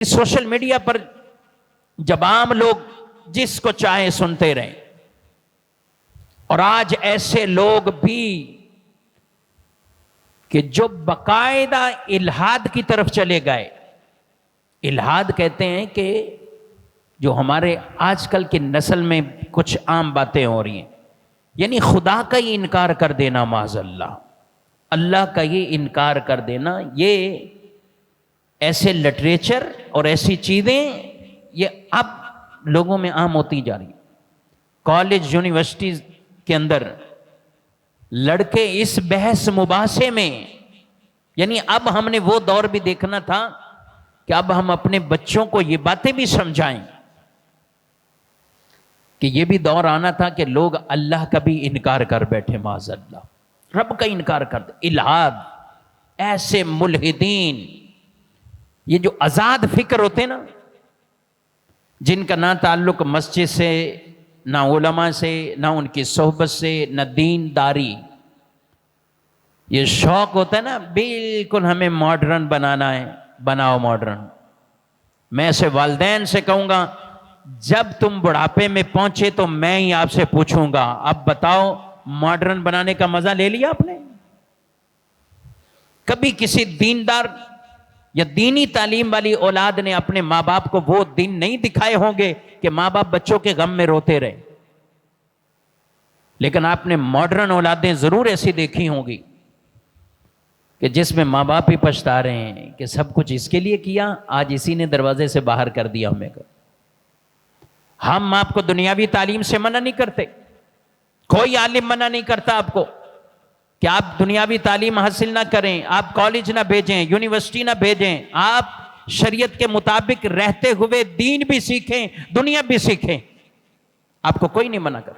Social media پر جب عام لوگ جس کو چاہے سنتے رہیں، اور آج ایسے لوگ بھی کہ جو باقاعدہ الحاد کی طرف چلے گئے. الحاد کہتے ہیں کہ جو ہمارے آج کل کی نسل میں کچھ عام باتیں ہو رہی ہیں، یعنی خدا کا ہی انکار کر دینا، معاذ اللہ، اللہ کا ہی انکار کر دینا. یہ ایسے لٹریچر اور ایسی چیزیں یہ اب لوگوں میں عام ہوتی جا رہی ہیں. کالج یونیورسٹیز کے اندر لڑکے اس بحث مباحثے میں، یعنی اب ہم نے وہ دور بھی دیکھنا تھا کہ اب ہم اپنے بچوں کو یہ باتیں بھی سمجھائیں کہ یہ بھی دور آنا تھا کہ لوگ اللہ کا بھی انکار کر بیٹھے، معاذ اللہ، رب کا انکار کر دے. الہاد، ایسے ملحدین، یہ جو آزاد فکر ہوتے نا، جن کا نہ تعلق مسجد سے، نہ علماء سے، نہ ان کی صحبت سے، نہ دین داری، یہ شوق ہوتا ہے نا بالکل ہمیں ماڈرن بنانا ہے، بناؤ ماڈرن. میں ایسے والدین سے کہوں گا جب تم بڑھاپے میں پہنچے تو میں ہی آپ سے پوچھوں گا اب بتاؤ ماڈرن بنانے کا مزہ لے لیا آپ نے؟ کبھی کسی دیندار یا دینی تعلیم والی اولاد نے اپنے ماں باپ کو وہ دن نہیں دکھائے ہوں گے کہ ماں باپ بچوں کے غم میں روتے رہے. لیکن آپ نے ماڈرن اولادیں ضرور ایسی دیکھی ہوں گی کہ جس میں ماں باپ ہی پچھتا رہے ہیں کہ سب کچھ اس کے لیے کیا، آج اسی نے دروازے سے باہر کر دیا ہمیں. ہم آپ کو دنیاوی تعلیم سے منع نہیں کرتے، کوئی عالم منع نہیں کرتا آپ کو کہ آپ دنیاوی تعلیم حاصل نہ کریں، آپ کالج نہ بھیجیں، یونیورسٹی نہ بھیجیں، آپ شریعت کے مطابق رہتے ہوئے دین بھی سیکھیں، دنیا بھی سیکھیں. آپ کو کوئی نہیں منع کر.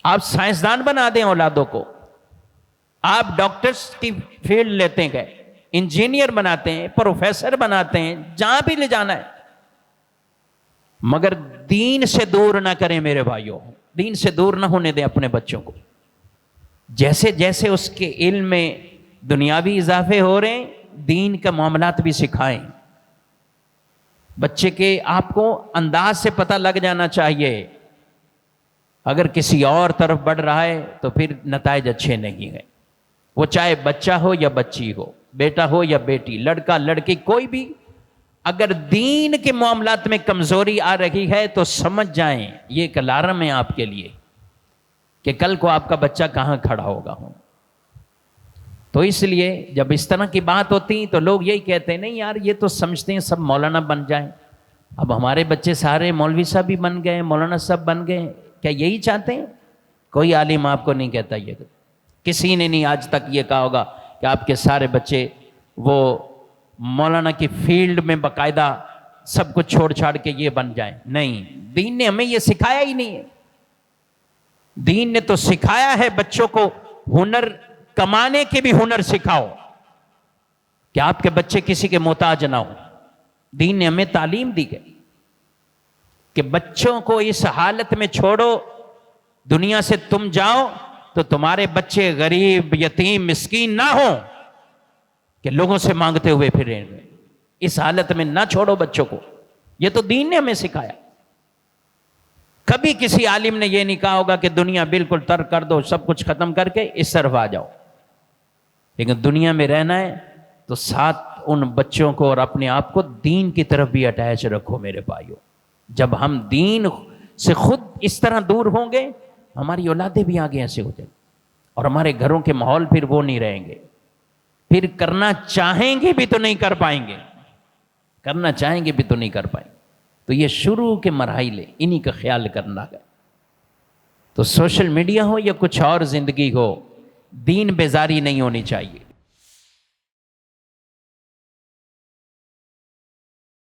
آپ سائنسدان بنا دیں اولادوں کو، آپ ڈاکٹرز کی فیلڈ لیتے گئے، انجینئر بناتے ہیں، پروفیسر بناتے ہیں، جہاں بھی لے جانا ہے، مگر دین سے دور نہ کریں میرے بھائیوں. دین سے دور نہ ہونے دیں اپنے بچوں کو. جیسے جیسے اس کے علم میں دنیاوی اضافے ہو رہے ہیں، دین کا معاملات بھی سکھائیں. بچے کے آپ کو انداز سے پتہ لگ جانا چاہیے. اگر کسی اور طرف بڑھ رہا ہے تو پھر نتائج اچھے نہیں ہیں. وہ چاہے بچہ ہو یا بچی ہو، بیٹا ہو یا بیٹی، لڑکا لڑکی، کوئی بھی اگر دین کے معاملات میں کمزوری آ رہی ہے تو سمجھ جائیں یہ ایک الارم ہے آپ کے لیے کہ کل کو آپ کا بچہ کہاں کھڑا ہوگا. تو اس لیے جب اس طرح کی بات ہوتی تو لوگ یہی کہتے ہیں نہیں یار یہ تو سمجھتے ہیں سب مولانا بن جائیں. اب ہمارے بچے سارے مولوی صاحب بھی بن گئے، مولانا صاحب بن گئے، کیا یہی چاہتے ہیں؟ کوئی عالم آپ کو نہیں کہتا یہ. کسی نے نہیں آج تک یہ کہا ہوگا کہ آپ کے سارے بچے وہ مولانا کی فیلڈ میں باقاعدہ سب کچھ چھوڑ چھاڑ کے یہ بن جائیں. نہیں، دین نے ہمیں یہ سکھایا ہی نہیں ہے. دین نے تو سکھایا ہے بچوں کو ہنر کمانے کے بھی ہنر سکھاؤ کہ آپ کے بچے کسی کے محتاج نہ ہو. دین نے ہمیں تعلیم دی گئی کہ بچوں کو اس حالت میں چھوڑو، دنیا سے تم جاؤ تو تمہارے بچے غریب، یتیم، مسکین نہ ہوں کہ لوگوں سے مانگتے ہوئے پھریں. اس حالت میں نہ چھوڑو بچوں کو. یہ تو دین نے ہمیں سکھایا. کبھی کسی عالم نے یہ نہیں کہا ہوگا کہ دنیا بالکل ترک کر دو، سب کچھ ختم کر کے اس طرف آ جاؤ. لیکن دنیا میں رہنا ہے تو ساتھ ان بچوں کو اور اپنے آپ کو دین کی طرف بھی اٹیچ رکھو میرے بھائیوں. جب ہم دین سے خود اس طرح دور ہوں گے ہماری اولادیں بھی آگے ایسے ہو جائیں اور ہمارے گھروں کے ماحول پھر وہ نہیں رہیں گے. پھر کرنا چاہیں گے بھی تو نہیں کر پائیں گے، کرنا چاہیں گے بھی تو نہیں کر پائیں گے. تو یہ شروع کے مراحل ہیں، انہی کا خیال کرنا ہے. تو سوشل میڈیا ہو یا کچھ اور زندگی ہو، دین بیزاری نہیں ہونی چاہیے.